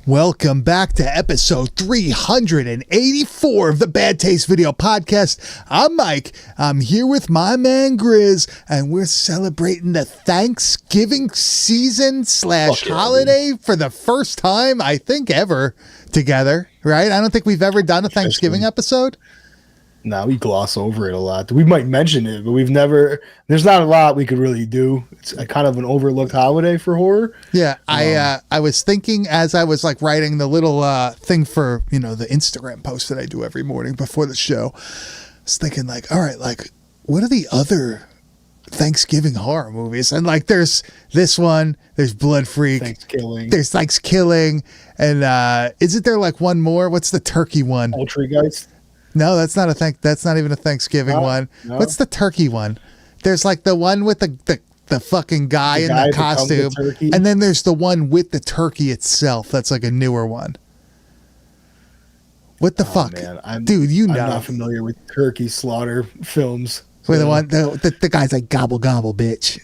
Welcome back to episode 384 of the Bad Taste Video Podcast. I'm Mike. I'm here with my man Grizz, and we're celebrating the Thanksgiving season / holiday for the first time, I think, ever together, right? I don't think we've ever done a Thanksgiving episode. No, we gloss over it a lot. We might mention it, but we've never. There's not a lot we could really do. It's a kind of an overlooked holiday for horror. Yeah, I was thinking as I was like writing the little thing for the Instagram post that I do every morning before the show. I was thinking like, all right, like what are the other Thanksgiving horror movies? And like, there's this one. There's Blood Freak. Thanksgiving. There's Thanksgiving, and isn't there like one more? What's the turkey one? Poltergeist. No, that's not that's not even a Thanksgiving one. No. What's the turkey one? There's like the one with the fucking guy in the costume. And then there's the one with the turkey itself. That's like a newer one. What the fuck? Man, dude, you know. I'm not familiar with turkey slaughter films. Where the guy's like, gobble, gobble, bitch.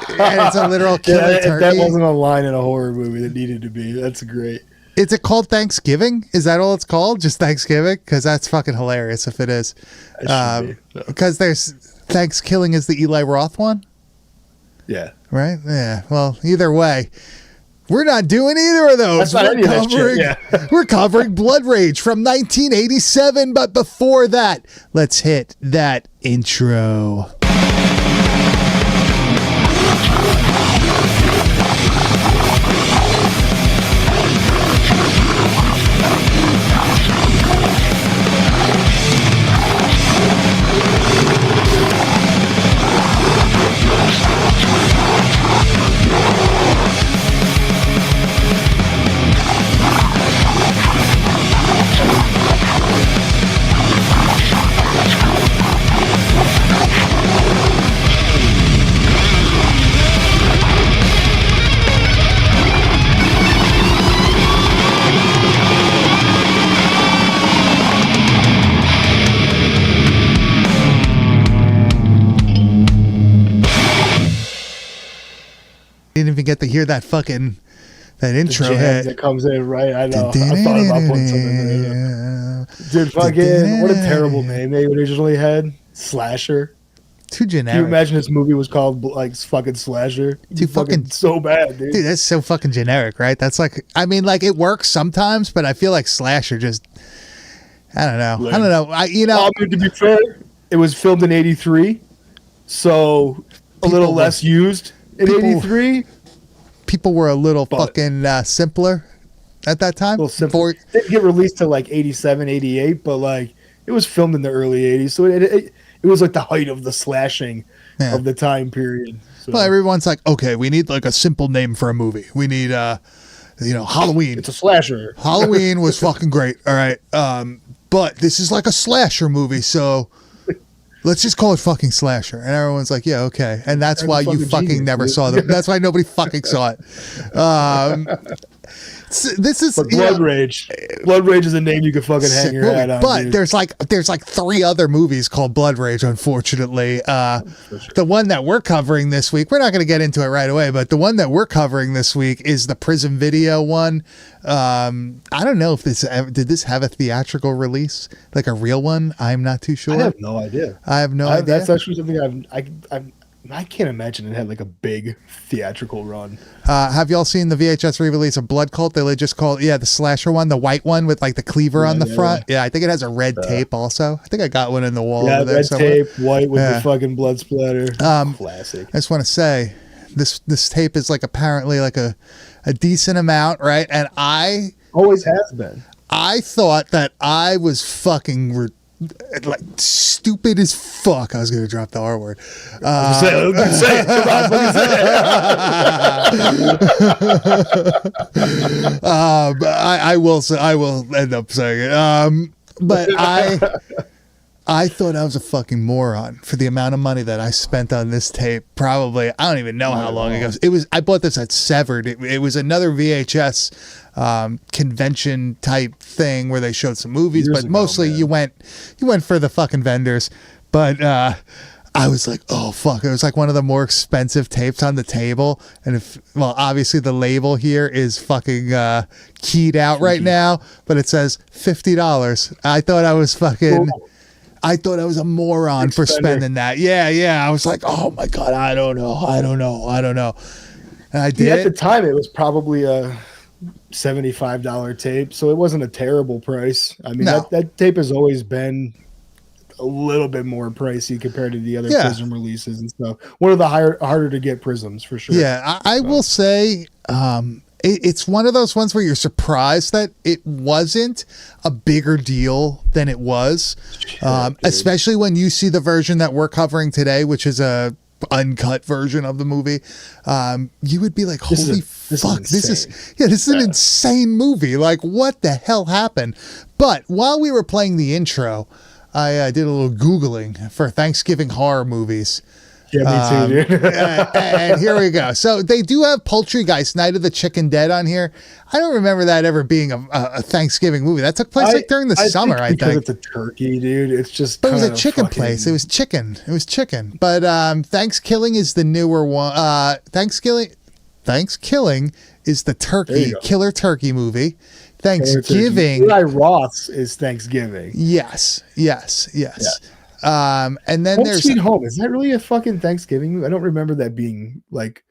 And it's a literal killer turkey. That wasn't a line in a horror movie that needed to be. That's great. Is it called Thanksgiving? Is that all it's called? Just Thanksgiving? Because that's fucking hilarious if it is. Because there's Thanksgiving is the Eli Roth one? Yeah. Right? Yeah. Well, either way, we're not doing either of those. We're covering Blood Rage from 1987. But before that, let's hit that intro. Didn't even get to hear that intro hit that comes in, right? I know. I thought about putting something in. Dude, fucking what a terrible name they originally had. Slasher. Too generic. Can you imagine this movie was called like fucking Slasher? Too fucking so bad, dude. Dude, that's so fucking generic, right? That's like, I mean, like it works sometimes, but I feel like Slasher just, I don't know. Lame. I don't know. To be fair, it was filmed in '83, so a little less used. In 83, people were a little fucking simpler at that time. A little simpler. It didn't get released till like 87, 88, but like it was filmed in the early 80s. So it was like the height of the slashing of the time period. So. Well, everyone's like, okay, we need like a simple name for a movie. We need, Halloween. It's a slasher. Halloween was fucking great. All right. But this is like a slasher movie. So let's just call it fucking Slasher. And everyone's like, yeah, okay. And that's why you fucking genius, never saw them. That's why nobody fucking saw it. This is Blood Rage. Blood Rage is a name you could fucking hang your hat on. But dude, there's like 3 other movies called Blood Rage, unfortunately. The one that we're covering this week, we're not going to get into it right away, but the one that we're covering this week is the Prison Video one. I don't know if did this have a theatrical release, like a real one? I'm not too sure. I have no idea. That's actually something I can't imagine it had like a big theatrical run. Have y'all seen the VHS re-release of Blood Cult? They just called the Slasher one, the white one with like the cleaver on the front. Yeah, I think it has a red tape also. I think I got one in the wall. Yeah, red tape, white with the fucking blood splatter. Classic. I just want to say, this tape is like apparently like a decent amount, right? And I always has been. I thought that I was fucking like stupid as fuck. I was gonna drop the R word. Say it. Come on, I will end up saying it. But I thought I was a fucking moron for the amount of money that I spent on this tape. Probably, I don't even know how long ago. I bought this at Severed. It was another VHS convention type thing where they showed some movies, but mostly you went for the fucking vendors. But I was like, oh fuck. It was like one of the more expensive tapes on the table. And obviously the label here is fucking keyed out right now, but it says $50. I thought I was fucking, I thought I was a moron for spending that. Yeah. I was like, oh my God, I don't know. And I did. At the time, it was probably a $75 tape, so it wasn't a terrible price. I mean, that tape has always been a little bit more pricey compared to the other Prism releases and stuff. One of the harder to get Prisms for sure. Yeah, I will say it's one of those ones where you're surprised that it wasn't a bigger deal than it was, especially when you see the version that we're covering today, which is a uncut version of the movie. You would be like, holy fuck, this is an insane movie. Like, what the hell happened? But while we were playing the intro, I did a little Googling for Thanksgiving horror movies. Yeah, me too, dude. And here we go. So they do have Poultrygeist, Night of the Chicken Dead on here. I don't remember that ever being a Thanksgiving movie. That took place during the summer, I think. Because it's a turkey, dude. It's just. But it was a chicken place. It was chicken. But Thanksgiving is the newer one. Thanksgiving is the turkey killer turkey movie. Thanksgiving. Eli Roth's is Thanksgiving. Yes. Yeah. And then Home there's Sweet Home. Is that really a fucking Thanksgiving movie? I don't remember that being like.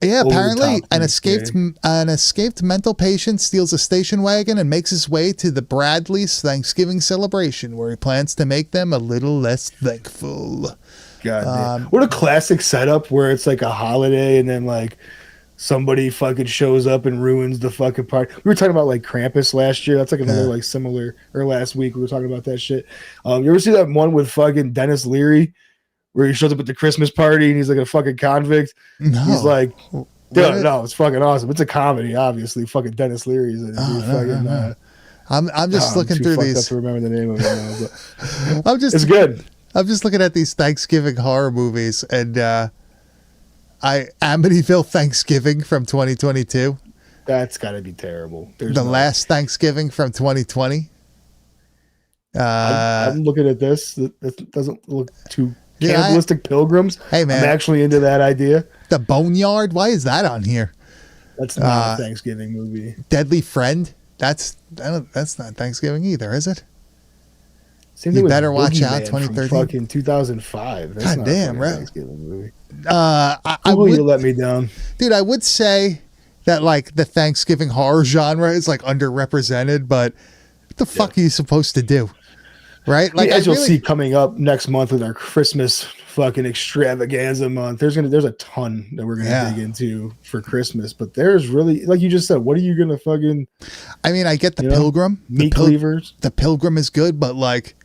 Yeah, apparently an escaped mental patient steals a station wagon and makes his way to the Bradley's Thanksgiving celebration, where he plans to make them a little less thankful. God, what a classic setup where it's like a holiday and then like somebody fucking shows up and ruins the fucking party. We were talking about like Krampus last year. That's like another like similar, or last week we were talking about that shit. You ever see that one with fucking Dennis Leary where he shows up at the Christmas party and he's like a fucking convict? No. He's like, dude, no, it's fucking awesome. It's a comedy, obviously. Fucking Dennis Leary's in it. I'm just looking through these. I have to remember the name of it now, but it's good. I'm just looking at these Thanksgiving horror movies, and Amityville Thanksgiving from 2022. That's got to be terrible. Last Thanksgiving from 2020. I'm looking at this. That doesn't look too Cannibalistic Pilgrims. Hey, man. I'm actually into that idea. The Boneyard. Why is that on here? That's not a Thanksgiving movie. Deadly Friend. That's not Thanksgiving either, is it? Same You thing better with watch out. Boogeyman 2013. Fucking 2005. That's God not damn, a right? Thanksgiving movie. I Will you would, let me down? dude. I would say that like the Thanksgiving horror genre is like underrepresented, but what the fuck are you supposed to do? Right? Like, as you'll see coming up next month with our Christmas fucking extravaganza month, there's a ton that we're gonna dig into for Christmas. But there's really, like you just said, what are you gonna fucking? I mean, I get the Pilgrim. Meat cleavers. The Pilgrim is good, but like,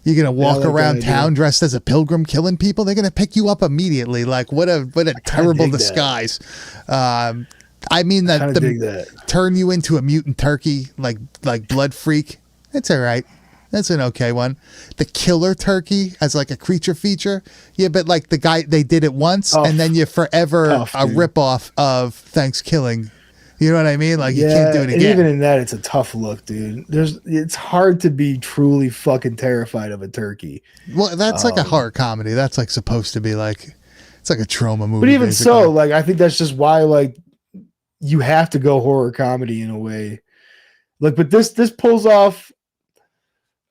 you're gonna walk around town dressed as a pilgrim killing people. They're gonna pick you up immediately. Like, what a terrible disguise. I mean that turn you into a mutant turkey, like Blood Freak. It's all right. That's an okay one. The Killer Turkey as like a creature feature. Yeah, but like the guy, they did it once and then you're forever a ripoff of Thanksgiving. You know what I mean? Like you can't do it again. And even in that, it's a tough look, dude. It's hard to be truly fucking terrified of a turkey. Well, that's like a horror comedy. That's like supposed to be like, it's like a trauma movie. But even basically. So, like, I think that's just why, like, you have to go horror comedy in a way. Like, but this pulls off.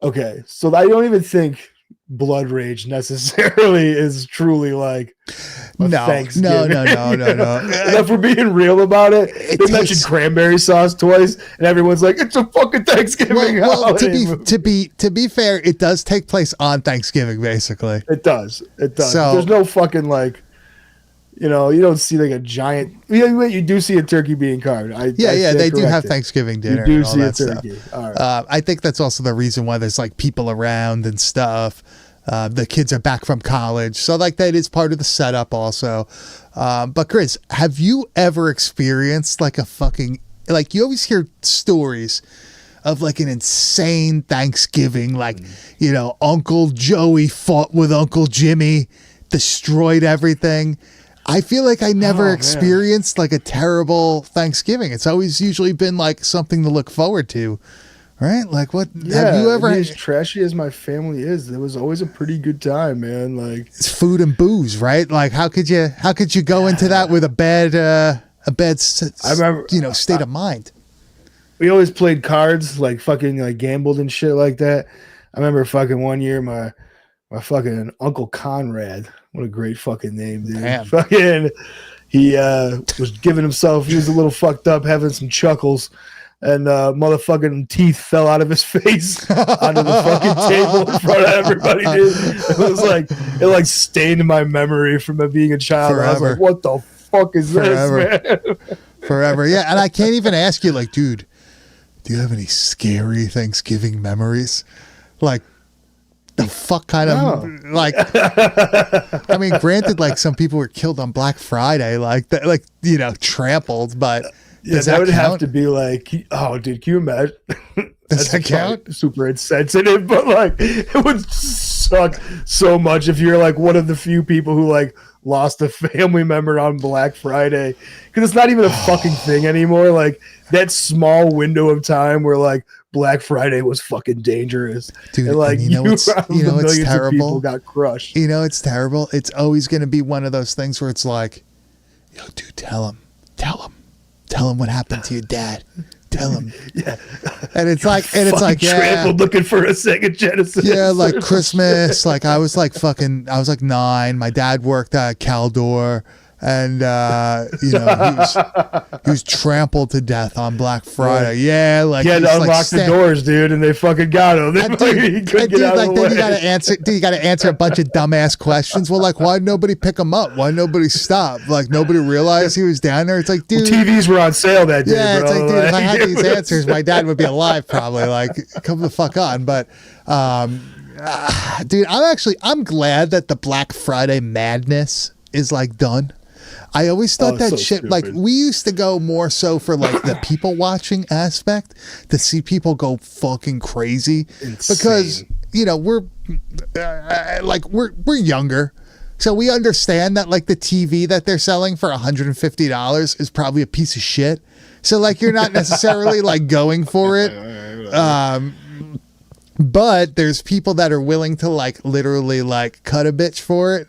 Okay, so I don't even think Blood Rage necessarily is truly like Thanksgiving. No. If we're being real about it, they mentioned cranberry sauce twice, and everyone's like, "It's a fucking Thanksgiving." Well, to be fair, it does take place on Thanksgiving, basically. It does. So, there's no fucking like, you don't see like a giant. You do see a turkey being carved. They do have Thanksgiving dinner. You do see a turkey. Stuff. All right. I think that's also the reason why there's like people around and stuff. The kids are back from college, so like that is part of the setup also. But Chris, have you ever experienced like a fucking, like, you always hear stories of like an insane Thanksgiving, like Uncle Joey fought with Uncle Jimmy, destroyed everything. I feel like I never experienced like a terrible Thanksgiving. It's always usually been like something to look forward to, right? Like what Yeah, have you ever as trashy as my family is, it was always a pretty good time, man. Like it's food and booze, right? Like how could you go into that with a bad I remember, state of mind? we always played cards, like fucking like gambled and shit like that. I remember fucking one year my fucking Uncle Conrad, what a great fucking name, dude. Damn. Fucking he was giving himself, he was a little fucked up, having some chuckles, and motherfucking teeth fell out of his face onto the fucking table in front of everybody, dude. It like stained my memory from it being a child. Forever. I was like, what the fuck is Forever. this, man? Forever. Yeah, and I can't even ask you, like, dude, do you have any scary Thanksgiving memories? Like, the fuck kind of, like, I mean, granted, like, some people were killed on Black Friday, like, trampled, but Yeah, does that would count? have to be like, oh, dude, can you imagine? Does that That's count? super insensitive, but like, it would suck so much if you're like one of the few people who like lost a family member on Black Friday, because it's not even a fucking thing anymore. Like that small window of time where like Black Friday was fucking dangerous, Dude, and like and it's terrible? of people got crushed. It's terrible. It's always going to be one of those things where it's like, yo, dude, tell him what happened to your dad. Tell him. Yeah, And it's like, yeah, trampled looking for a Sega Genesis. yeah, like Christmas. Like I was like 9. My dad worked at Caldor, and he was trampled to death on Black Friday. Yeah, like he had to he's, unlock like, the doors, dude, and they fucking got him. And dude, then you gotta answer a bunch of dumbass questions. Well, like, why nobody pick him up? Why nobody stop? Like, nobody realized he was down there. It's like, dude, TVs were on sale that day. yeah, bro. it's like, dude, if I had these answers, my dad would be alive probably. Like, come the fuck on. But, dude, I'm glad that the Black Friday madness is like done. I always thought that so shit, stupid. like, we used to go more so for like the people watching aspect, to see people go fucking crazy. Because, we're younger. So we understand that like the TV that they're selling for $150 is probably a piece of shit. So like you're not necessarily like going for it. But there's people that are willing to like literally like cut a bitch for it.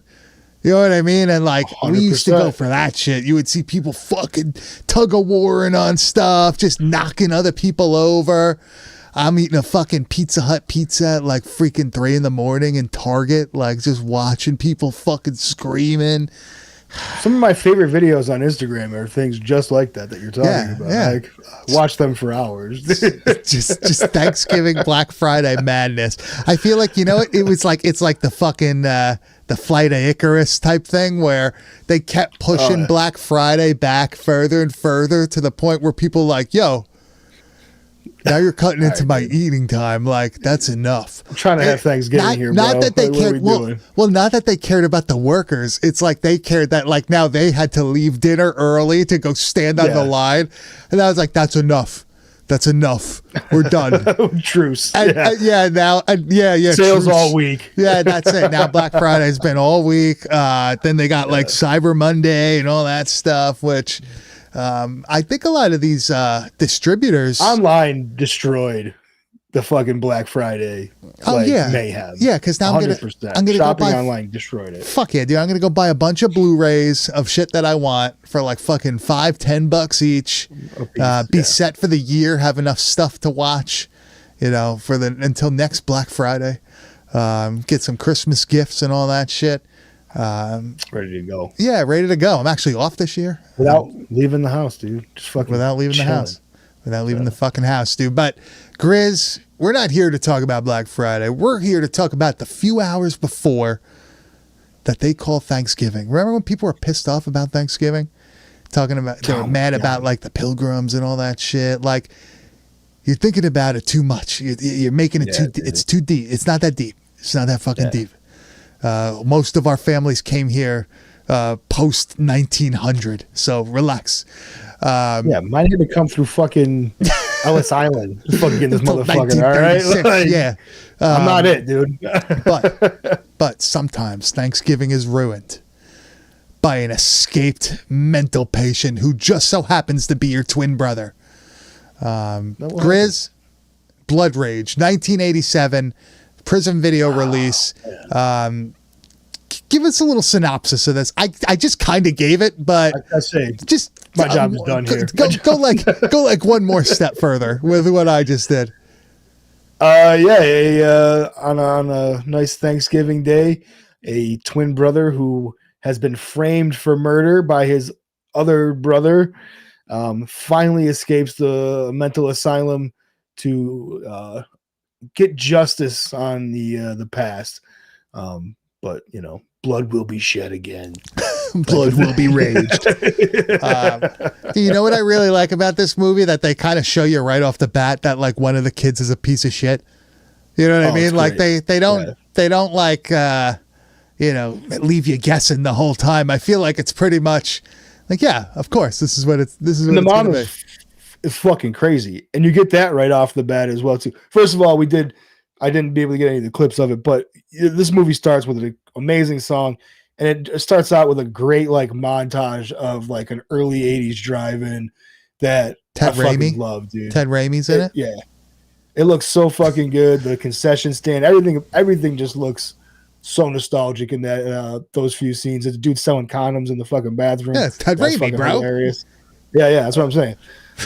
You know what I mean? And like 100%. we used to go for that shit. You would see people fucking tug of warring on stuff, just knocking other people over. I'm eating a fucking Pizza Hut pizza at like freaking 3 a.m. in Target, like just watching people fucking screaming. Some of my favorite videos on Instagram are things just like that you're talking about. yeah. Like, watch them for hours. just Thanksgiving Black Friday madness. I feel like it was like it's like the fucking the Flight of Icarus type thing where they kept pushing Black Friday back further and further to the point where people like, yo, now you're cutting into my eating time. Like that's enough. I'm trying to have Thanksgiving here, bro. Not that they Like, what are cared. we doing? Well, not that they cared about the workers. It's like they cared that like now they had to leave dinner early to go stand on the line, and I was like, that's enough. That's enough. We're done. Truce. And, Yeah. yeah. Sales truce. all week. Yeah, that's it. Now Black Friday's been all week. Then they got like Cyber Monday and all that stuff, which I think a lot of these distributors Online destroyed the fucking Black Friday. Mayhem. Yeah, because now I'm gonna 100%. go Shopping buy. online destroyed it. Fuck yeah, dude! I'm gonna go buy a bunch of Blu-rays of shit that I want for like fucking $5-10 each. Be set for the year. Have enough stuff to watch, until next Black Friday. Get some Christmas gifts and all that shit. Ready to go. Yeah, ready to go. I'm actually off this year Without leaving the house, dude. Just fucking without leaving the house. Without leaving the fucking house, dude. But Grizz, we're not here to talk about Black Friday. We're here to talk about the few hours before that they call Thanksgiving. Remember when people were pissed off about Thanksgiving? They were mad about like the pilgrims and all that shit. Like you're thinking about it too much. You're making it it's too deep. It's not that deep. It's not that fucking deep. Most of our families came here post 1900, so relax. Mine had to come through fucking Ellis Island. Just fucking get this motherfucker, all right? 1936, Like, yeah. I'm not it, dude. But sometimes Thanksgiving is ruined by an escaped mental patient who just so happens to be your twin brother. Grizz, Blood Rage, 1987, prison video release. Give us a little synopsis of this. I just kind of gave it, but I say just my job is done here. Go like one more step further with what I just did. On a nice Thanksgiving day, a twin brother who has been framed for murder by his other brother finally escapes the mental asylum to get justice on the past. But you know, blood will be shed again. Blood will be raged. Do you know what I really like about this movie? That they kind of show you right off the bat that like one of the kids is a piece of shit. You know what I mean? Like they don't like leave you guessing the whole time. I feel like it's pretty much like, yeah, of course, this is what the mom is fucking crazy, and you get that right off the bat as well too. First of all, I didn't be able to get any of the clips of it, but this movie starts with an amazing song, and it starts out with a great like montage of like an early 80s drive-in that Ted Raimi love, dude. Ted Raimi's in it? Yeah. It looks so fucking good. The concession stand, everything just looks so nostalgic in that those few scenes. The dude selling condoms in the fucking bathroom. Yeah, it's Ted Raimi, bro. Hilarious. Yeah, that's what I'm saying.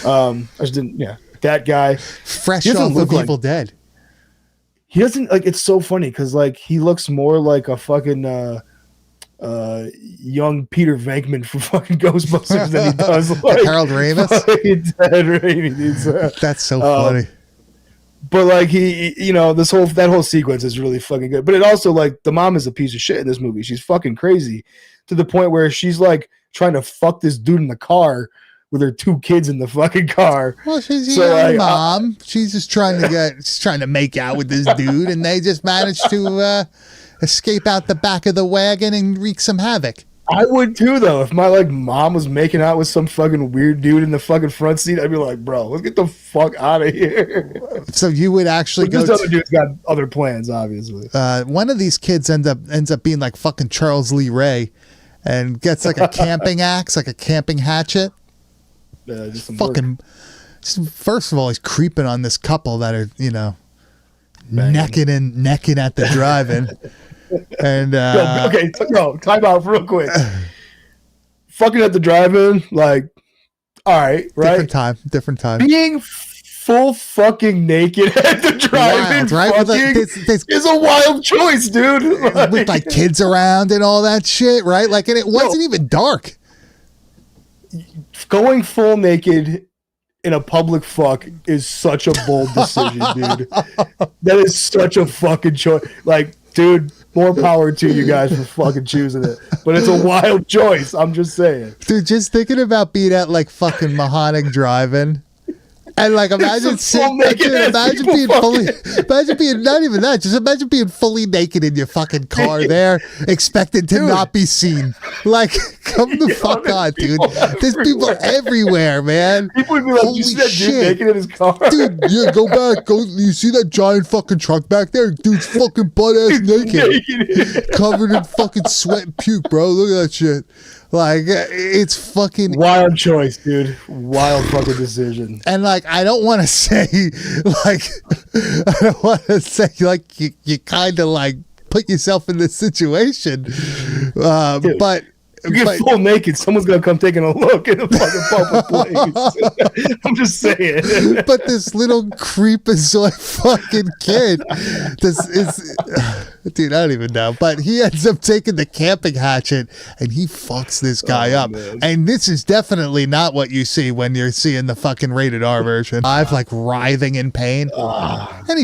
I just didn't. Yeah, that guy, fresh off of Evil Dead. He doesn't like. It's so funny because like he looks more like a fucking young Peter Venkman from fucking Ghostbusters than he does like Harold Ramis. Ted Raimi, dude. That's so funny. But like that whole sequence is really fucking good. But it also like the mom is a piece of shit in this movie. She's fucking crazy to the point where she's like trying to fuck this dude in the car with her two kids in the fucking car. Well, she's a young mom. She's just trying to make out with this dude, and they just managed to escape out the back of the wagon and wreak some havoc. I would too, though. If my like mom was making out with some fucking weird dude in the fucking front seat, I'd be like, bro, let's get the fuck out of here. So you would actually go. This other dude's got other plans, obviously. One of these kids ends up being like fucking Charles Lee Ray, and gets like a camping axe, like a camping hatchet. Just some fucking. First of all, he's creeping on this couple that are necking at the drive-in. And time out real quick. Fucking at the drive-in, like, all right, right? Different time. Being full fucking naked at the drive-in, wild, right? Is a wild choice, dude. With like kids around and all that shit, right? Like, and it wasn't even dark. Going full naked in a public fuck is such a bold decision, dude. That is such a fucking choice. Like, dude, more power to you guys for fucking choosing it. But it's a wild choice. I'm just saying. Dude, just thinking about being at like fucking Mahonic Drive-In. And like imagine being not even that, just imagine being fully naked in your fucking car there, expecting to not be seen. Like, come the fuck on, dude. There's people everywhere, man. People would be like, holy you see that dude naked in his car? Dude, yeah, go back. You see that giant fucking truck back there? Dude's fucking butt-ass naked. Covered in fucking sweat and puke, bro. Look at that shit. Like, it's fucking wild choice, dude. Wild fucking decision. And like, I don't want to say like you kind of like put yourself in this situation, dude, but you get full naked, someone's gonna come taking a look in a fucking public place. I'm just saying. But this little creepazoid fucking kid, dude, I don't even know. But he ends up taking the camping hatchet and he fucks this guy up. Man. And this is definitely not what you see when you're seeing the fucking rated R version. I'm like writhing in pain, and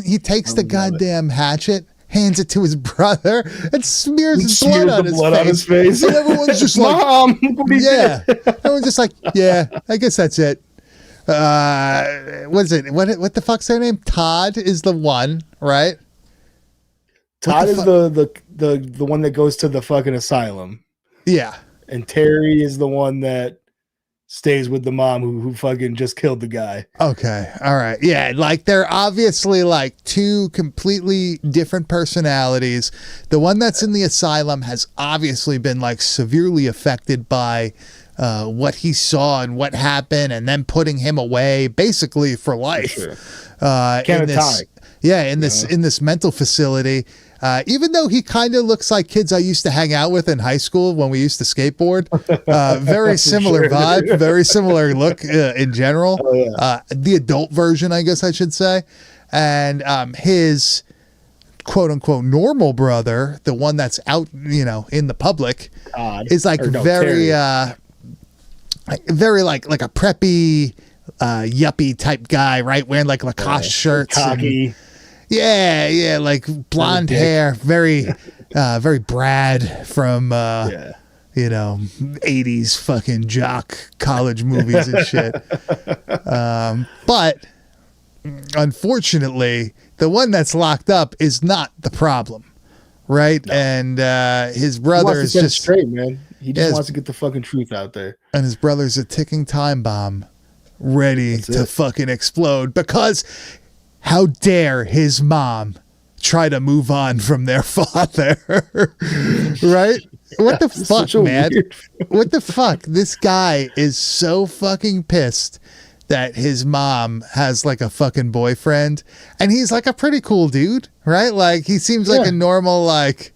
he takes the goddamn hatchet, hands it to his brother, and smears blood on his face. And everyone's just like, Mom, yeah. Everyone's just like, yeah, I guess that's it. What is it? What the fuck's their name? Todd is the one, right? Todd is the one that goes to the fucking asylum. Yeah. And Terry is the one that stays with the mom who fucking just killed the guy. Okay. All right. Yeah. Like they're obviously like two completely different personalities. The one that's in the asylum has obviously been like severely affected by what he saw and what happened, and then putting him away basically for life. Sure. In this mental facility. Even though he kind of looks like kids I used to hang out with in high school when we used to skateboard, very similar vibe, very similar look in general. Oh, yeah. The adult version, I guess I should say. And his quote unquote normal brother, the one that's out, in the public, is like very like a preppy, yuppie type guy, right? Wearing like Lacoste shirts. Cocky. Yeah, like blonde hair, very Brad from 80s fucking jock college movies and shit. But unfortunately, the one that's locked up is not the problem, right? No. And his brother is just straight, man. He just wants to get the fucking truth out there. And his brother's a ticking time bomb, ready to fucking explode because. How dare his mom try to move on from their father? Right? What the fuck, man? What the fuck? This guy is so fucking pissed that his mom has like a fucking boyfriend, and he's like a pretty cool dude, right? Like he seems like a normal, like,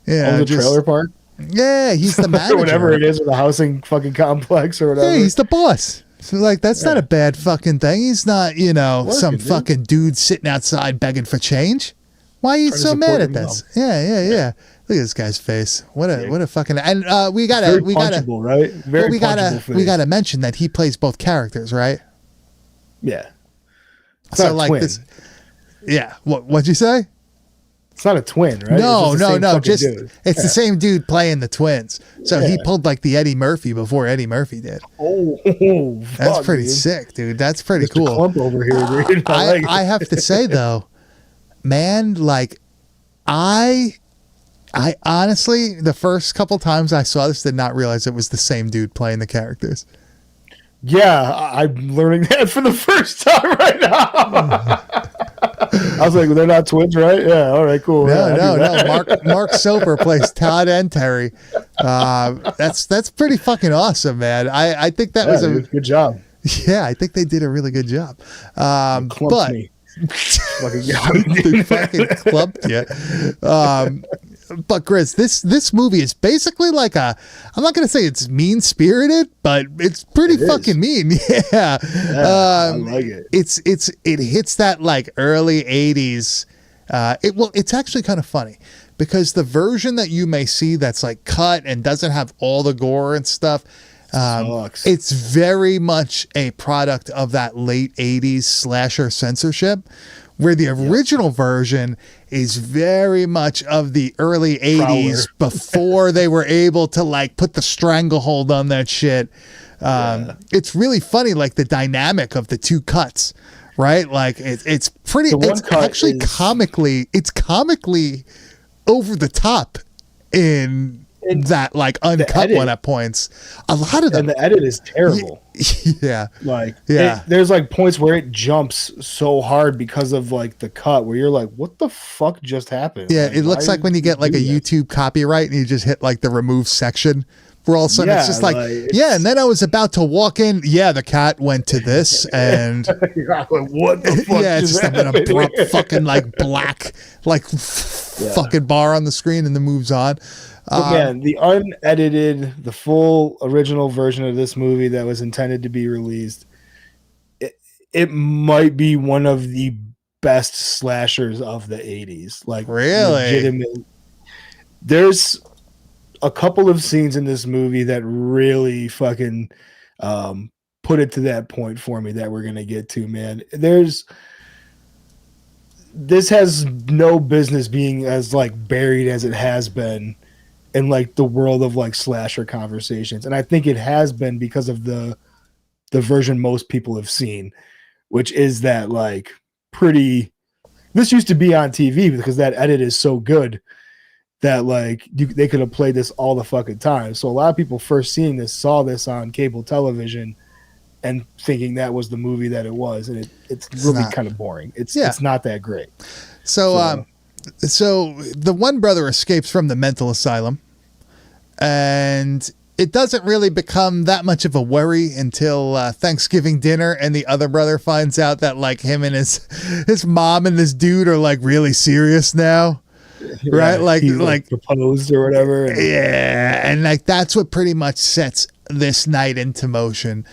on the trailer park. Yeah, he's the manager. Or whatever it is, with the housing fucking complex or whatever. Yeah, he's the boss. So like that's not a bad fucking thing. He's not, some fucking dude sitting outside begging for change. Why are you so mad at this? Yeah. Look at this guy's face. What a fucking and we gotta right? Very we gotta mention that he plays both characters, right? Yeah. It's so like twin. This. Yeah. What'd you say? It's not a twin, right? No. Just it's the same dude playing the twins. So he pulled like the Eddie Murphy before Eddie Murphy did. That's pretty sick, dude. That's pretty cool. Clump over here, dude. I have to say though, man, like I honestly, the first couple times I saw this, did not realize it was the same dude playing the characters. Yeah, I'm learning that for the first time right now. I was like, well, they're not twins, right? Yeah, all right, cool. No. Mark Soper plays Todd and Terry. That's pretty fucking awesome, man. I think that was a good job. Yeah, I think they did a really good job. But me. They fucking clumped you. But Grizz, this movie is basically like I'm not gonna say it's mean spirited, but it's pretty fucking mean. Yeah. I like it. It hits that like early 80s. It's actually kind of funny because the version that you may see that's like cut and doesn't have all the gore and stuff. It's very much a product of that late 80s slasher censorship, where the original version is very much of the early 80s before they were able to like put the stranglehold on that shit. It's really funny, like the dynamic of the two cuts, right? Like it's pretty, it's actually comically over the top in that like uncut one at points. A lot of them, and the edit is terrible. Yeah, there's like points where it jumps so hard because of like the cut where you're like, what the fuck just happened? Yeah, like, it looks like when you get like a YouTube copyright and you just hit like the remove section. Where all of a sudden it's just like and then I was about to walk in. Yeah, the cat went to this, and what the fuck? Yeah, it's just an abrupt fucking like black fucking bar on the screen, and then moves on. Again, the unedited, the full original version of this movie that was intended to be released, it might be one of the best slashers of the 80s. Like, really? Legitimate. There's a couple of scenes in this movie that really fucking put it to that point for me that we're going to get to, man. This has no business being as like buried as it has been in like the world of like slasher conversations. And I think it has been because of the version most people have seen, which is that like this used to be on TV because that edit is so good that like they could have played this all the fucking time. So a lot of people first seeing this saw this on cable television and thinking that was the movie that it was, and it's really kind of boring. It's not that great. So the one brother escapes from the mental asylum, and it doesn't really become that much of a worry until Thanksgiving dinner, and the other brother finds out that like him and his mom and this dude are like really serious now. Right, like proposed or whatever. And like that's what pretty much sets this night into motion.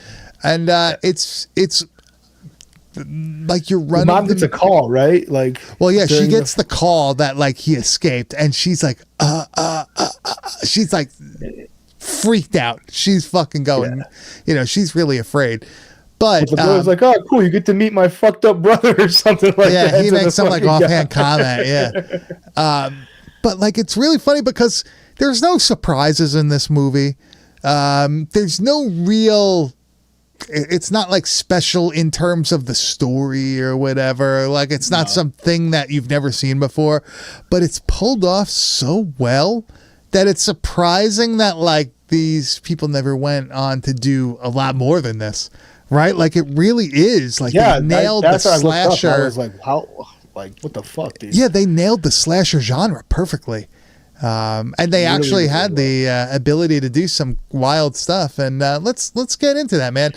And it's like you're running. The mom gets a call, right? Like, well, yeah, she gets the call that like he escaped, and she's like, she's like freaked out. She's fucking going, you know, she's really afraid. But the brother's like, oh, cool, you get to meet my fucked up brother or something like that. Yeah, he makes some like offhand comment. Yeah. But like, it's really funny because there's no surprises in this movie. There's no real, it's not like special in terms of the story or whatever. Like, it's not something that you've never seen before, but it's pulled off so well that it's surprising that like these people never went on to do a lot more than this. Right, like it really is. Like they nailed the slasher. I was like, how? Like what the fuck, dude? Yeah, they nailed the slasher genre perfectly, and they actually had the ability to do some wild stuff. And let's get into that, man.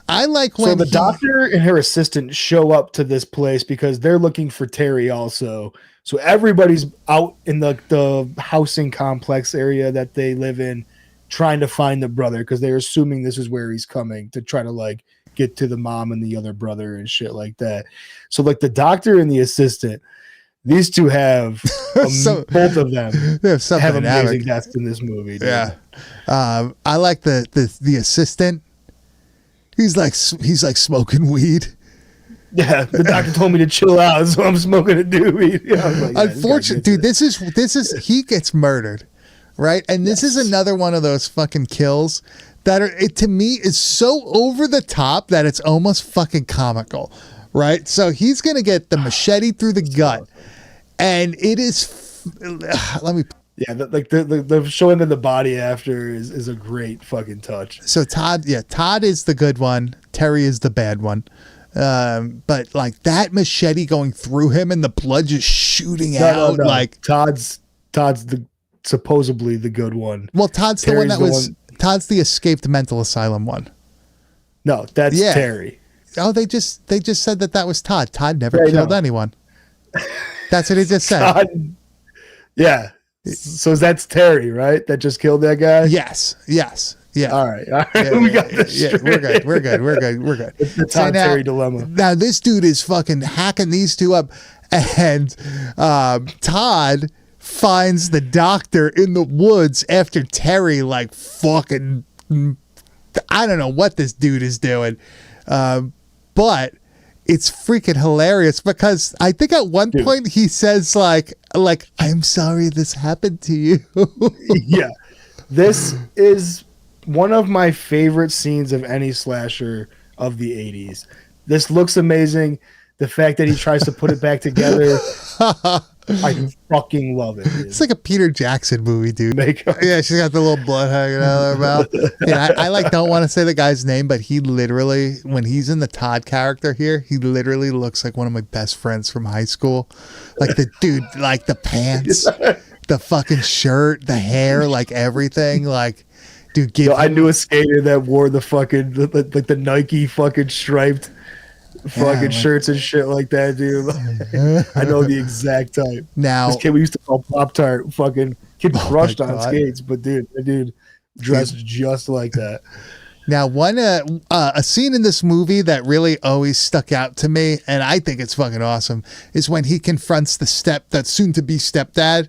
I like when the doctor and her assistant show up to this place because they're looking for Terry also. So everybody's out in the housing complex area that they live in, trying to find the brother because they're assuming this is where he's coming to try to like get to the mom and the other brother and shit like that. So like the doctor and the assistant, these two have both of them have amazing deaths in this movie. Dude. Yeah, I like the assistant. He's like smoking weed. Yeah, the doctor told me to chill out, so I'm smoking a doobie. Yeah, like, unfortunately, dude, this is he gets murdered. Right. And this is another one of those fucking kills that to me is so over the top that it's almost fucking comical. Right. So he's going to get the machete through the gut. And it is. Let me. Yeah. The showing of the body after is a great fucking touch. So Todd is the good one. Terry is the bad one. But like that machete going through him and the blood just shooting out. No. Like Todd's supposedly the good one. Well, Todd's Terry's the one that was Todd's the escaped mental asylum one. No, that's Terry. Oh, they just said that was Todd. Todd never killed anyone. That's what he just said. Todd, yeah. So that's Terry, right? That just killed that guy? Yes. Yeah. All right. We got this. Yeah, we're good. It's the Todd Terry dilemma. Now this dude is fucking hacking these two up, and Todd finds the doctor in the woods after Terry like fucking I don't know what this dude is doing, but it's freaking hilarious because I think at one point he says like I'm sorry this happened to you. Yeah, this is one of my favorite scenes of any slasher of the 80s. This looks amazing. The fact that he tries to put it back together, I fucking love it. Dude. It's like a Peter Jackson movie, dude. Makeup. Yeah, she's got the little blood hanging out of her mouth. Yeah, I like don't want to say the guy's name, but he literally, when he's in the Todd character here, he literally looks like one of my best friends from high school. Like the dude, like the pants, the fucking shirt, the hair, like everything. Like, dude, I knew a skater that wore the fucking like the Nike fucking striped fucking shirts and shit like that, dude. I know the exact type. Now, this kid we used to call Pop-Tart, fucking kid crushed on skates, but dude, that dude dressed just like that. Now, a scene in this movie that really always stuck out to me, and I think it's fucking awesome, is when he confronts that soon-to-be stepdad,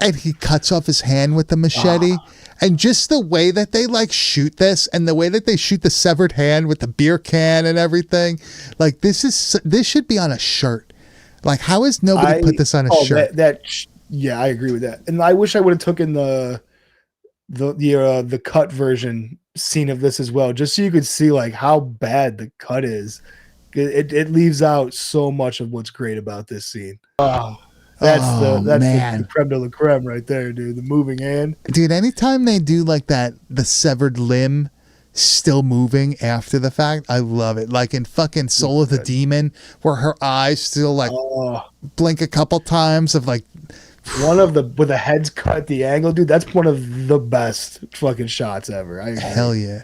and he cuts off his hand with the machete. And just the way that they like shoot this and the way that they shoot the severed hand with the beer can and everything, like this should be on a shirt. Like, how has nobody put this on a shirt? Yeah, I agree with that. And I wish I would have taken the cut version scene of this as well, just so you could see like how bad the cut is. It leaves out so much of what's great about this scene. That's Oh, the man. creme de la creme right there, dude. The moving hand. Dude, anytime they do like that, the severed limb still moving after the fact, I love it. Like in fucking Soul of the Demon, where her eyes still like Oh, blink a couple times of like, one of the with the heads cut at the angle, dude. That's one of the best fucking shots ever. I agree. hell yeah.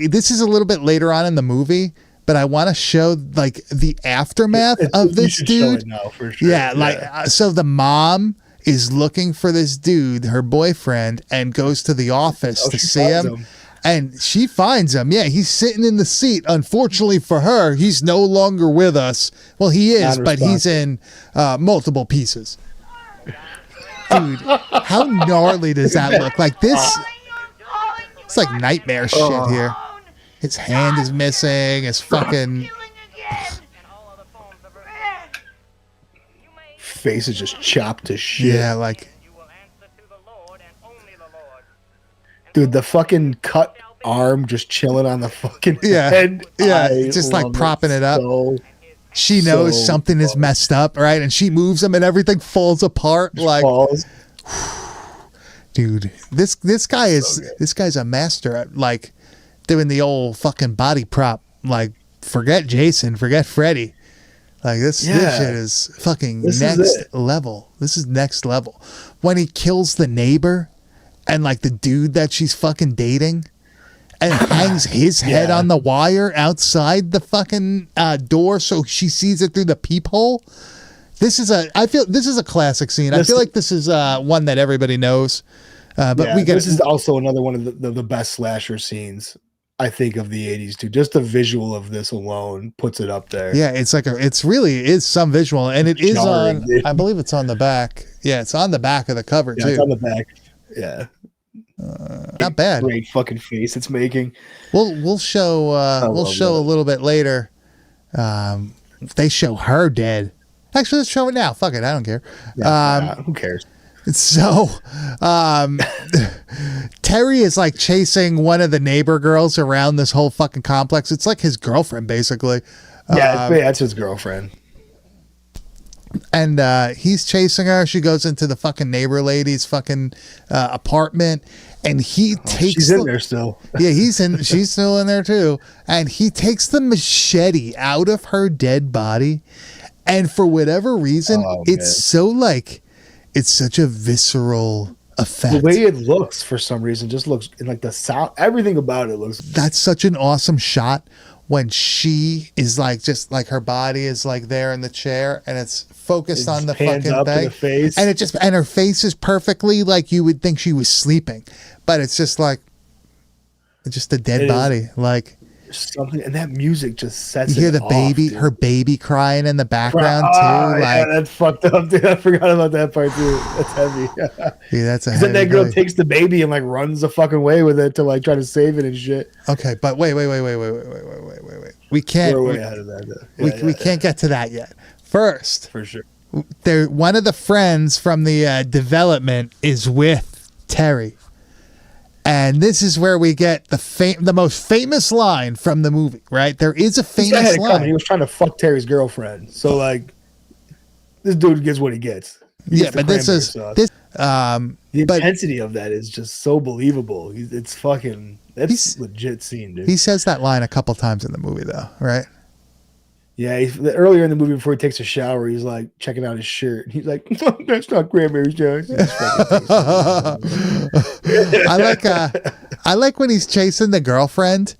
This is a little bit later on in the movie, but I want to show like the aftermath of You this should show dude. it now for sure. Yeah, like so the mom is looking for this dude, her boyfriend, and goes to the office to she see finds him. him. And she finds him. Yeah, he's sitting in the seat. Unfortunately for her, he's no longer with us. Well, he is, but he's in multiple pieces. Dude, how gnarly does that look? Like this, it's like nightmare shit here. His hand is missing. His fucking face is just chopped to shit. yeah, like Dude, the fucking cut arm just chilling on the fucking Yeah. head. Yeah, I just like love propping it up. so she knows So something is messed up, right? And she moves him, and everything falls apart. Like, falls. dude, this guy is this guy's a master at like doing the old fucking body prop. Like, forget Jason, forget Freddy. Like this Yeah. shit is fucking This is next it. level. This is next level. When he kills the neighbor and like the dude that she's fucking dating and hangs his head Yeah. on the wire outside the fucking door so she sees it through the peephole. I feel this is a classic scene. I This- feel like this is one that everybody knows. But Yeah, we get this is also another one of the best slasher scenes, I think, of the 80s too. Just the visual of this alone puts it up there. yeah, it's like it's really is some visual, and it is Jarring, on. dude. I believe it's on the back. Yeah, it's on the back of the cover Yeah, too. it's on the back. Yeah, Not bad. great fucking face it's making. We'll show we'll love show that. a little bit later. They show her dead. Actually, let's show it now. Fuck it, I don't care. Who cares? So, Terry is like chasing one of the neighbor girls around this whole fucking complex. It's like his girlfriend, basically. Yeah, that's his girlfriend. And he's chasing her. She goes into the fucking neighbor lady's fucking apartment, and he takes. She's in there still. Yeah, she's still in there too. And he takes the machete out of her dead body. And for whatever reason, Oh, it's man. so like, it's such a visceral effect. The way it looks, for some reason, just looks and like the sound. Everything about it looks. That's such an awesome shot when she is like, just like her body is like there in the chair and it's focused It on the just pans fucking up to thing. the face. And her face is perfectly like you would think she was sleeping. But it's just like, just a dead It is. body. Like, Something, and that music just sets. you hear it the off, baby, dude. her baby crying in the background too. Oh, Like, yeah, that's fucked up, dude. I forgot about that part too. That's heavy. yeah, that's a Then that heavy girl movie. takes the baby and like runs the fucking way with it to like try to save it and shit. Okay, but wait. We can't. We're way ahead of that. Though. We, Yeah, we yeah, can't get to that yet. First, for sure. one of the friends from the development is with Terry, and this is where we get the most famous line from the movie. Right, there is a This guy had famous it coming. He line. was trying to fuck Terry's girlfriend. So like, this dude gets what he gets. He Yeah, gets the but this cranberry is sauce. this. The but- intensity of that is just so believable. It's fucking. That's He's- legit scene, dude. He says that line a couple times in the movie, though. Right? Yeah, earlier in the movie before he takes a shower, he's like checking out his shirt. And he's like, "That's not cranberry sauce." He just fucking takes it. I like when he's chasing the girlfriend,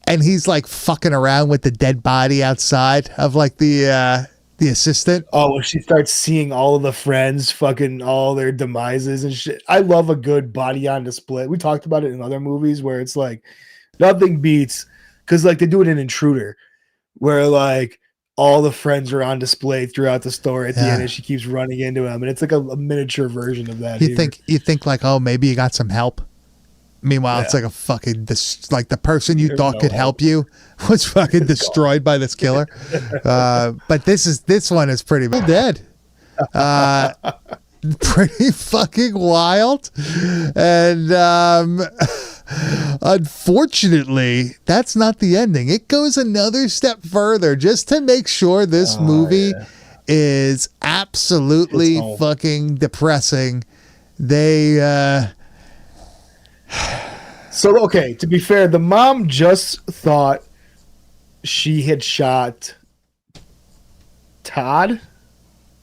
and he's like fucking around with the dead body outside of like the assistant. Oh, when she starts seeing all of the friends, fucking all their demises and shit. I love a good body on display. We talked about it in other movies where it's like nothing beats, because like they do it in Intruder, where like all the friends are on display throughout the story at the Yeah. end, and she keeps running into him, and it's like a miniature version of that. You here. think like, oh, maybe you got some help. Meanwhile, it's Yeah. like a fucking like the person you There's thought no could help you was fucking destroyed by this killer. But this one is pretty dead. Pretty fucking wild, and unfortunately, that's not the ending. It goes another step further just to make sure this movie is absolutely It's home. fucking depressing. They So, okay, to be fair, the mom just thought she had shot Todd,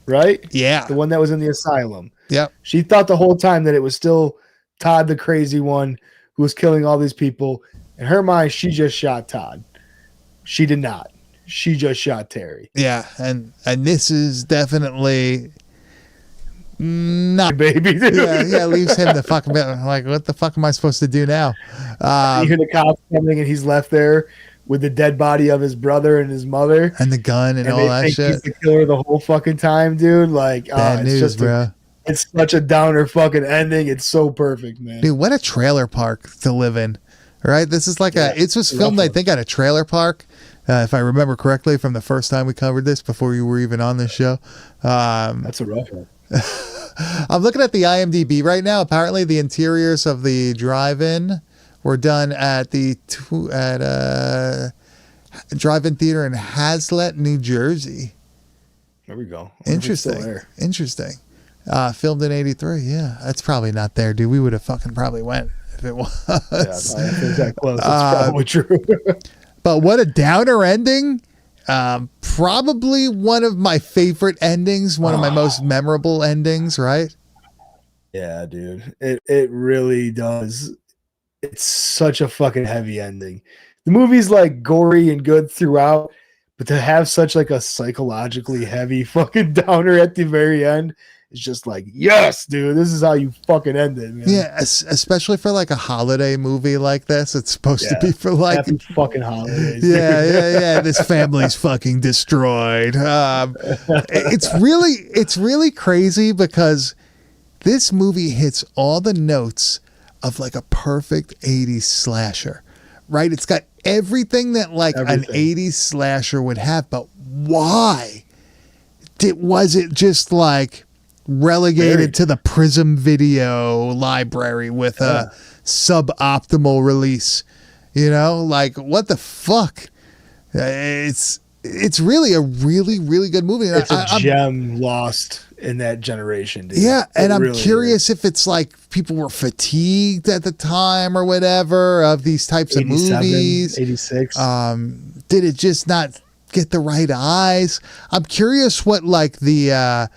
right? yeah. The one that was in the asylum. Yep. She thought the whole time that it was still Todd, the crazy one who was killing all these people. In her mind, she just shot Todd. She did not. She just shot Terry. Yeah, and this is definitely not Baby, dude. yeah, leaves him the fucking like, what the fuck am I supposed to do now? You hear the cops coming, and he's left there with the dead body of his brother and his mother, And the gun and all they that think shit. he's the killer the whole fucking time, dude. Like, Bad it's news, just bro. it's such a downer fucking ending. It's so perfect, man. Dude, what a trailer park to live in, right? This is like it was filmed, I think, at a trailer park, if I remember correctly, from the first time we covered this before you were even on this show. That's a rough one. I'm looking at the IMDb right now. Apparently, the interiors of the drive-in were done at the drive-in theater in Hazlet, New Jersey. There we go. Interesting. Filmed in '83. Yeah, that's probably not there, dude. We would have fucking probably went if it was. Yeah, I think that close. That's probably true. But what a downer ending. Probably one of my favorite endings, one of my most memorable endings, right? Yeah, dude. It really does. It's such a fucking heavy ending. The movie's like gory and good throughout, but to have such like a psychologically heavy fucking downer at the very end, it's just like, yes, dude, this is how you fucking end it, man. Yeah, especially for like a holiday movie like this. It's supposed to be for like happy fucking holidays. yeah. This family's fucking destroyed. It's really crazy because this movie hits all the notes of like a perfect 80s slasher, right? It's got everything that like an 80s slasher would have, but why was it just like relegated to the Prism Video library with a suboptimal release? You know, like what the fuck? It's really a really good movie. It's a gem lost in that generation, dude. Yeah, and I'm really curious if it's like people were fatigued at the time or whatever of these types of movies. 86. Did it just not get the right eyes? I'm curious what like the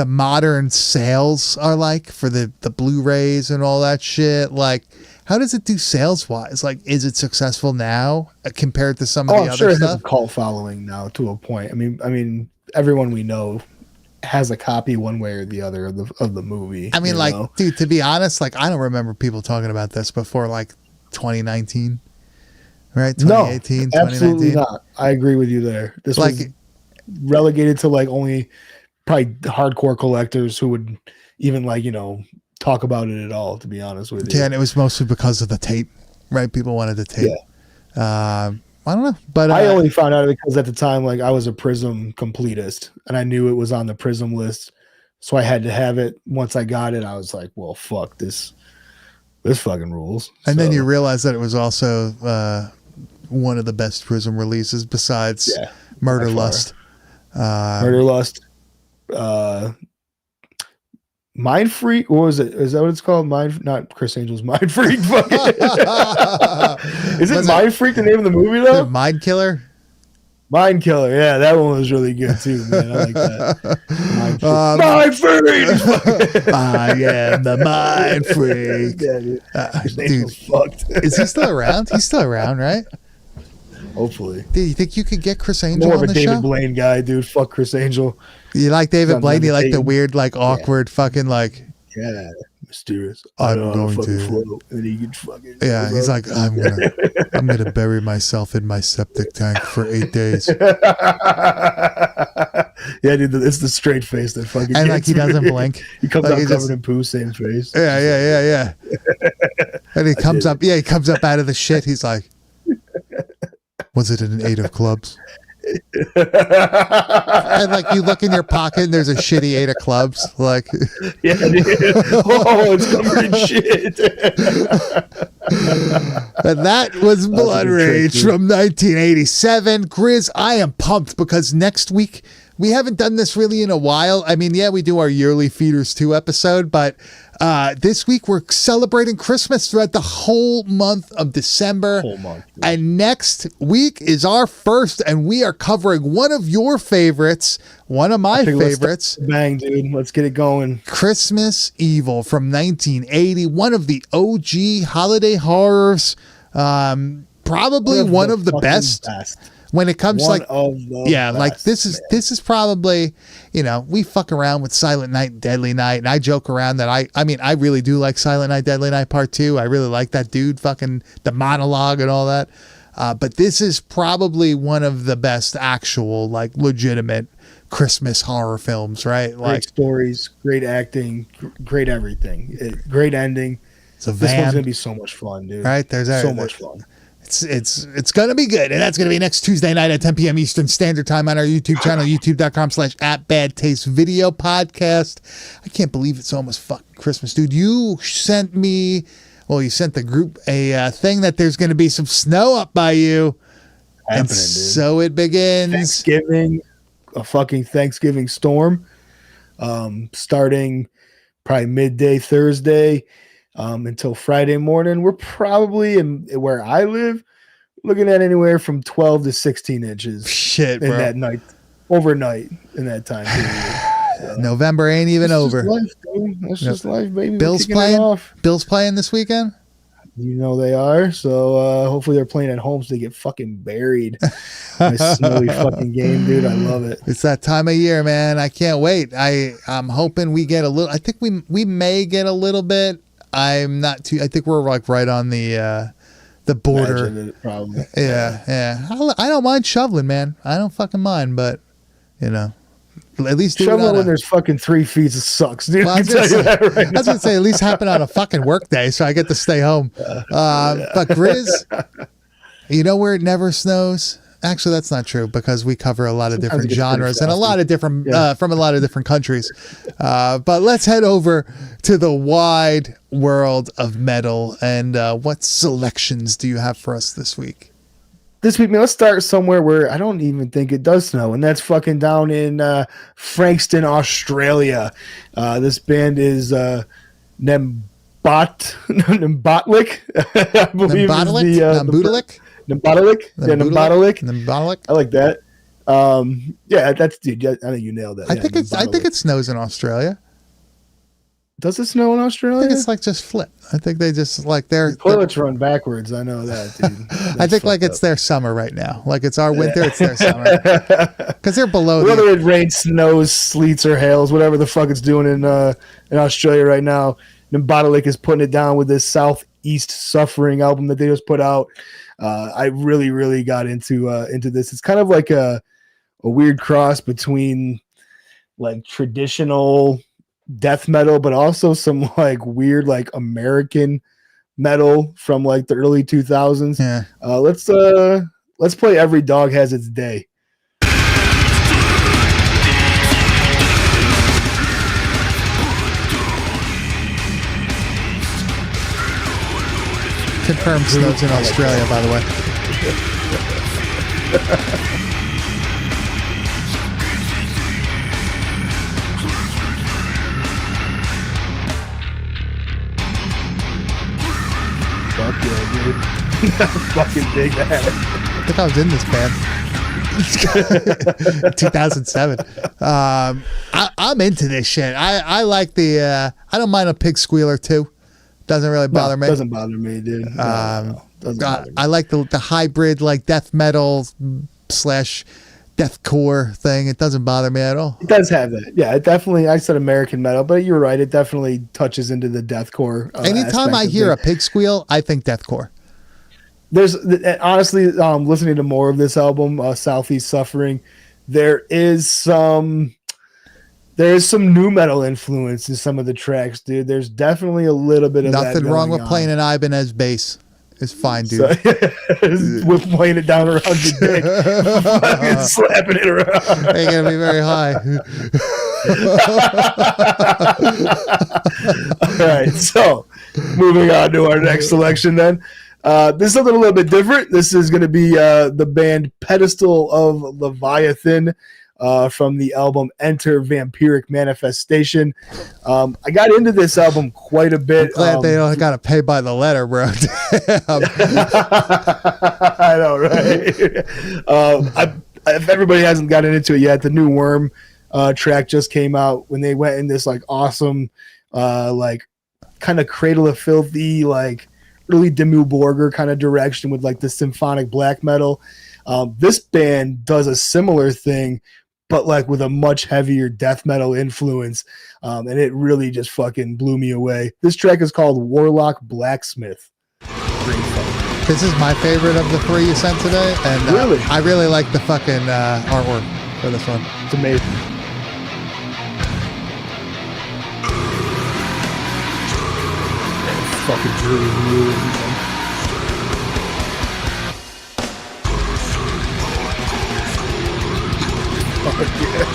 modern sales are like for the Blu-rays and all that shit. Like, how does it do sales wise? Like, is it successful now compared to some of the I'm other sure it stuff? has a cult following now to a point. I mean, everyone we know has a copy one way or the other of the movie. I mean, like, dude, to be honest, like, I don't remember people talking about this before like 2019, right? 2018, no, absolutely 2019. not. I agree with you there. This Like, was relegated to like only probably hardcore collectors who would even like, talk about it at all, to be honest with you. yeah, and it was mostly because of the tape, right? People wanted the tape. I don't know, but I only found out because at the time, like, I was a Prism completist and I knew it was on the Prism list. So I had to have it. Once I got it, I was like, well, fuck this fucking rules. And then you realize that it was also one of the best Prism releases besides Murder Lust. Murder Lust. Mind Freak. What was it? Is that what it's called? Not Chris Angel's Mind Freak. Is it Mind Freak the name of the movie though? Mind Killer. Mind Killer. Yeah, that one was really good too, man. I like that. Mind Freak. I am the Mind Freak. Dude, fucked. Is he still around? He's still around, right? Hopefully. Do you think you could get Chris Angel More of on a the David show? Blaine guy, dude. Fuck Chris Angel. You like David Sounds Blaine? You like the levitating. weird, like awkward, fucking like. Yeah, mysterious. I'm I know how going fucking to- float. And he can fucking. Yeah, he's like, I'm gonna bury myself in my septic tank for 8 days, Yeah, dude, it's the straight face that fucking. and like gets he me. doesn't blink. He comes Like, out he covered just- in poo, same face. Yeah. And he comes up. Yeah, he comes up out of the shit. He's like, was it an 8 of clubs? And like you look in your pocket and there's a shitty 8 of clubs. Like, Yeah, dude. Oh, it's covered in shit. and that was Blood a good trick, Rage dude. from 1987. Grizz, I am pumped because next week we haven't done this really in a while. I mean, yeah, we do our yearly Feeders 2 episode, but this week we're celebrating Christmas throughout the whole month of December. Whole month. And next week is our first, and we are covering one of your favorites, one of my favorites. Bang, dude. Let's get it going. Christmas Evil from 1980, one of the OG holiday horrors. Probably one of the best. When it comes like this is probably, you know, we fuck around with Silent Night and Deadly Night, and I joke around that I mean I really do like Silent Night Deadly Night Part 2. I really like that dude, fucking the monologue and all that. But this is probably one of the best actual like legitimate Christmas horror films, right? Like great stories, great acting, great everything, great ending. This one's gonna be so much fun, dude. Right? There's so much fun. It's going to be good. And that's going to be next Tuesday night at 10 p.m. Eastern Standard Time on our YouTube channel, youtube.com/@badtastevideopodcast. I can't believe it's almost fucking Christmas, dude. You sent the group a thing that there's going to be some snow up by you. Happening, and dude. So it begins. A fucking Thanksgiving storm. Starting probably midday Thursday. Until Friday morning. We're probably where I live looking at anywhere from 12 to 16 inches shit, in bro. that night, overnight in that time period. November ain't even over. That's just life, baby. Bill's playing this weekend. You know they are. So hopefully they're playing at home so they get fucking buried. My snowy fucking game, dude. I love it. It's that time of year, man. I can't wait. I'm hoping we get a little. I think we may get a little bit. I'm not too. I think we're like right on the border. Probably. Yeah. I don't mind shoveling, man. I don't fucking mind, but you know, at least do shoveling when there's fucking 3 feet. It sucks, dude. Well, I was gonna say at least happen on a fucking work day, so I get to stay home. But Grizz, you know where it never snows? Actually, that's not true because we cover a lot of different genres and a lot of different from a lot of different countries. But let's head over to the wide world of metal and what selections do you have for us this week? This week, man, let's start somewhere where I don't even think it does snow, and that's fucking down in Frankston, Australia. This band is Nembotlik, I believe. Nembotlik. I like that. Yeah, that's dude. I think you nailed that. I think it snows in Australia. Does it snow in Australia? I think it's like just flip. I think they just like their toilets run backwards. I know that, dude. I think like it's their summer right now. Like it's our winter, it's their summer. Because they're below. Whether it rains, snows, sleets, or hails, whatever the fuck it's doing in Australia right now, Nembotlik is putting it down with this Southeast Suffering album that they just put out. I really, really got into this. It's kind of like a weird cross between like traditional death metal, but also some like weird like American metal from like the early 2000s. Yeah. Let's play Every Dog Has Its Day. Confirmed snows in Australia, by the way. Fuck yeah, dude. I fucking dig that. I think I was in this band. 2007. I'm into this shit. I like the I don't mind a pig squealer too. Doesn't really bother me. Doesn't bother me, dude. Doesn't bother me. I like the hybrid like death metal / deathcore thing. It doesn't bother me at all. It does have that. Yeah, it definitely. I said American metal, but you're right. It definitely touches into the deathcore. Anytime I hear a pig squeal, I think deathcore. There's honestly, listening to more of this album, Southeast Suffering, there is some new metal influence in some of the tracks, dude. There's definitely a little bit of nothing wrong with playing an Ibanez bass. It's fine, dude. With playing it down around your dick, fucking slapping it around. Ain't gonna be very high. All right, so moving on to our next selection, then. This is something a little bit different. This is going to be the band Pedestal of Leviathan. from the album Enter Vampiric Manifestation. I got into this album quite a bit. Glad they don't got to pay by the letter, bro. I know, right? If everybody hasn't gotten into it yet, the new Worm track just came out when they went in this like awesome, like kind of Cradle of Filthy, like early Dimmu Borgir kind of direction with like the symphonic black metal. This band does a similar thing, but like with a much heavier death metal influence. And it really just fucking blew me away. This track is called Warlock Blacksmith. This is my favorite of the three you sent today. And really? I really like the fucking artwork for this one. It's amazing. Fucking really rules, man. Oh, yeah.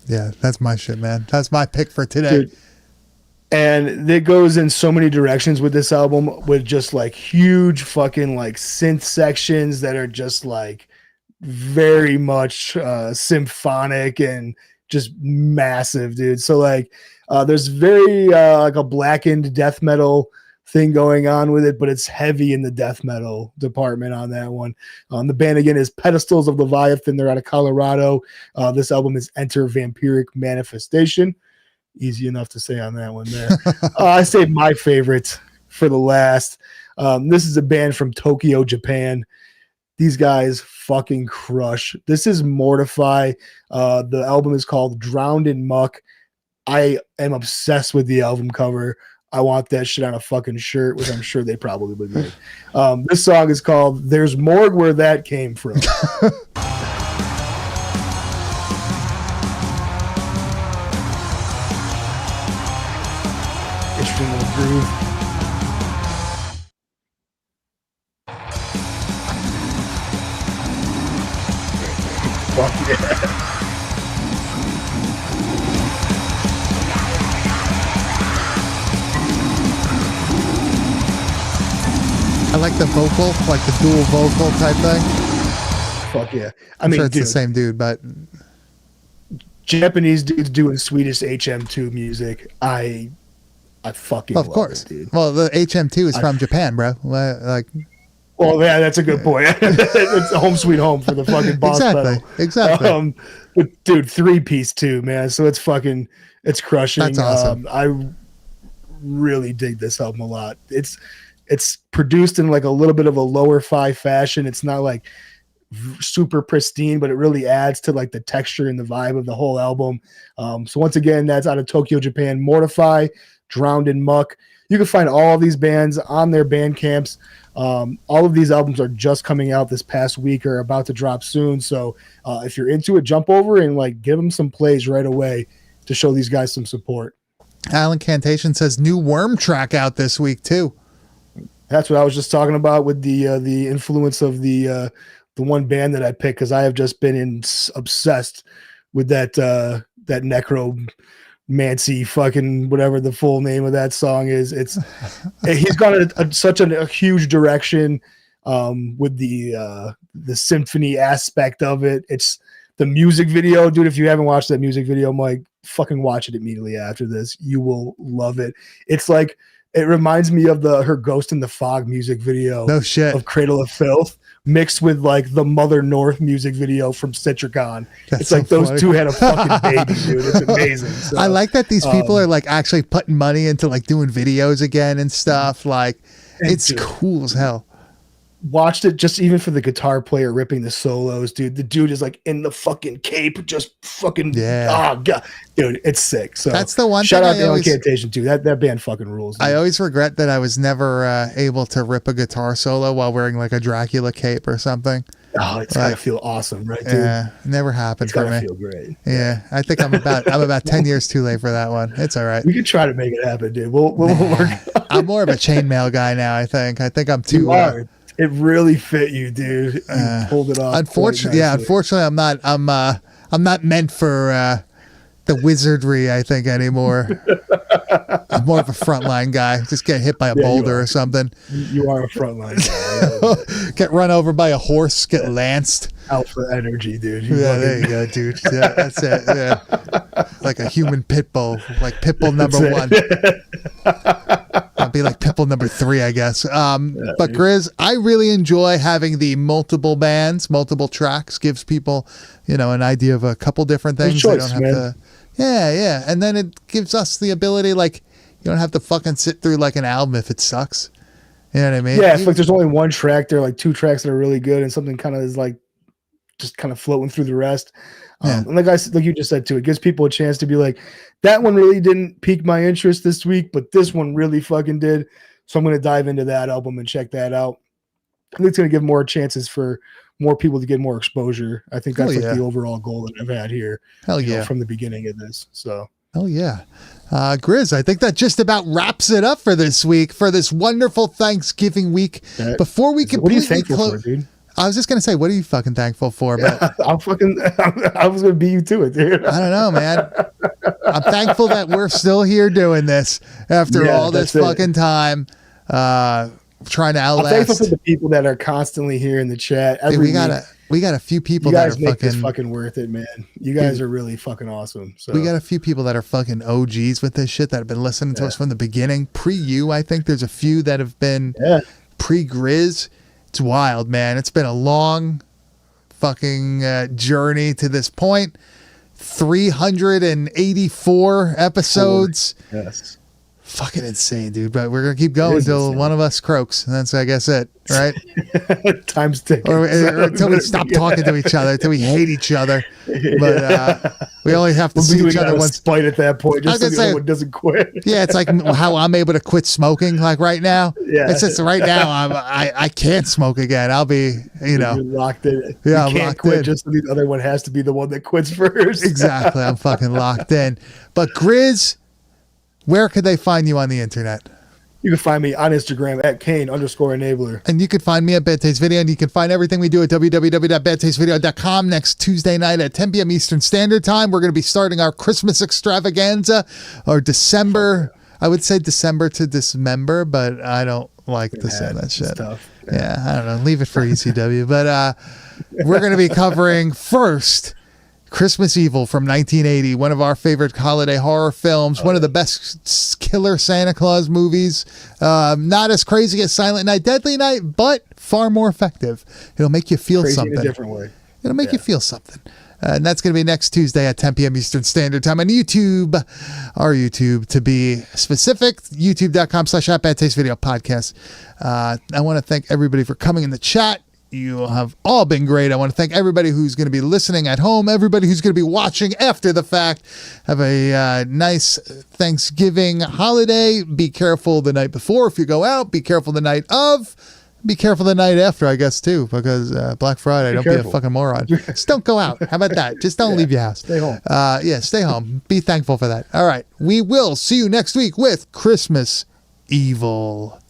Yeah, that's my shit, man. That's my pick for today. Dude. And it goes in so many directions with this album, with just like huge fucking like synth sections that are just like very much symphonic and just massive, dude. So like there's very like a blackened death metal thing going on with it, but it's heavy in the death metal department on that one. The band again is Pedestals of Leviathan. They're out of Colorado. This album is Enter Vampiric Manifestation. Easy enough to say on that one there. I saved my favorite for the last. This is a band from Tokyo, Japan. These guys fucking crush. This is Mortify. The album is called Drowned in Muck. I am obsessed with the album cover. I want that shit on a fucking shirt, which I'm sure they probably would make. This song is called There's Morgue Where That Came From. Interesting little groove. Fuck yeah. I like the vocal, like the dual vocal type thing. Fuck yeah. I'm sure it's the same dude, but Japanese dudes doing Swedish HM2 music. I fucking love it, dude. Well, the HM2 is from Japan, bro. Like, well, yeah, that's a good point. It's a home sweet home for the fucking boss pedal. Exactly. But dude, 3-piece too, man. So it's crushing. That's awesome. I really dig this album a lot. It's produced in like a little bit of a lower fi fashion. It's not like super pristine, but it really adds to like the texture and the vibe of the whole album. So once again, that's out of Tokyo, Japan. Mortify, Drowned in Muck. You can find all of these bands on their band camps. All of these albums are just coming out this past week or about to drop soon. So if you're into it, jump over and like give them some plays right away to show these guys some support. Alan Cantation says new Worm track out this week too. That's what I was just talking about with the influence of the one band that I picked, because I have just been obsessed with that Necromancy fucking whatever the full name of that song is. He's gone such a huge direction with the symphony aspect of it. It's the music video, dude. If you haven't watched that music video, Mike, fucking watch it immediately after this. You will love it. It's like, it reminds me of her Ghost in the Fog music video. No shit. Of Cradle of Filth mixed with like the Mother North music video from Citricon. It's like those two had a fucking baby, dude. It's amazing. So, I like that these people are like actually putting money into like doing videos again and stuff. Like, it's cool as hell. Watched it just even for the guitar player ripping the solos, dude. The dude is like in the fucking cape, just fucking oh god, dude, it's sick. So that's the one. Shout out to Incantation too. That band fucking rules. Dude. I always regret that I was never able to rip a guitar solo while wearing like a Dracula cape or something. Oh, it's gotta feel awesome, right, dude? Yeah, never happened for me. Feel great. Yeah, I think I'm about 10 years too late for that one. It's all right. We could try to make it happen, dude. We'll work. I'm more of a chainmail guy now. I think I'm too. You are. It really fit you, dude. You pulled it off. Unfortunately, I'm not meant for the wizardry, I think, anymore. I'm more of a frontline guy. Just get hit by a boulder or something. You are a frontline guy. Get run over by a horse. Get lanced. Alpha energy, dude. There you go, dude. Yeah, that's it. Yeah, like a human pit bull, like Pitbull number 1. I'll be like Pitbull number 3, I guess. But Grizz, I really enjoy having the multiple bands, multiple tracks. Gives people, an idea of a couple different things. Choice, they don't have to. Yeah, and then it gives us the ability, like, you don't have to fucking sit through like an album if it sucks. You know what I mean? Yeah, it's like there's only one track there, like 2 tracks that are really good, and something kind of is like just kind of floating through the rest. And like you just said too, it gives people a chance to be like, that one really didn't pique my interest this week, but this one really fucking did. So I'm going to dive into that album and check that out. I think it's going to give more chances for more people to get more exposure. I think that's the overall goal that I've had here. Hell yeah. From the beginning of this. So. Hell yeah. Grizz, I think that just about wraps it up for this week, for this wonderful Thanksgiving week. Before we completely what are you thankful for, dude? I was just going to say, what are you fucking thankful for? But I was going to beat you to it, dude. I don't know, man. I'm thankful that we're still here doing this after all this fucking time, trying to outlast. I'm thankful for the people that are constantly here in the chat. We got a few people that are make this fucking worth it, man. You guys are really fucking awesome. So we got a few people that are fucking OGs with this shit that have been listening to us from the beginning. Pre-you, I think there's a few that have been pre-Grizz. It's wild, man. It's been a long fucking journey to this point. 384 episodes. Yes. Fucking insane, dude. But we're going to keep going until one of us croaks. And that's, I guess, it, right? Time's ticking. Or until we stop talking to each other, until we hate each other. But we only have to see each other once. Spite at that point, just so the other one doesn't quit. Yeah, it's like how I'm able to quit smoking, like right now. Yeah. It's just right now, I can't smoke again. I'll be, You're locked in. Yeah, I'm can't quit. Just so the other one has to be the one that quits first. Exactly. I'm fucking locked in. But Grizz, where could they find you on the internet? You can find me on Instagram at Kane_enabler. And you can find me at Bad Taste Video, and you can find everything we do at www.badtastevideo.com next Tuesday night at 10 p.m. Eastern Standard Time. We're going to be starting our Christmas extravaganza, or December. I would say December to Dismember, but I don't like to say that shit. Tough. Yeah, I don't know. Leave it for ECW. But we're going to be covering first Christmas Evil from 1980, one of our favorite holiday horror films, one of the best killer Santa Claus movies. Not as crazy as Silent Night, Deadly Night, but far more effective. It'll make you feel something. In a different way. It'll make you feel something. And that's going to be next Tuesday at 10 p.m. Eastern Standard Time on YouTube, our YouTube to be specific, youtube.com/@badtastevideopodcast. I want to thank everybody for coming in the chat. You have all been great. I want to thank everybody who's going to be listening at home, everybody who's going to be watching after the fact. Have a nice Thanksgiving holiday. Be careful the night before if you go out. Be careful the night of. Be careful the night after, I guess, too, because Black Friday, don't be a fucking moron. Just don't go out. How about that? Just don't leave your house. Stay home. Stay home. Be thankful for that. All right. We will see you next week with Christmas Evil.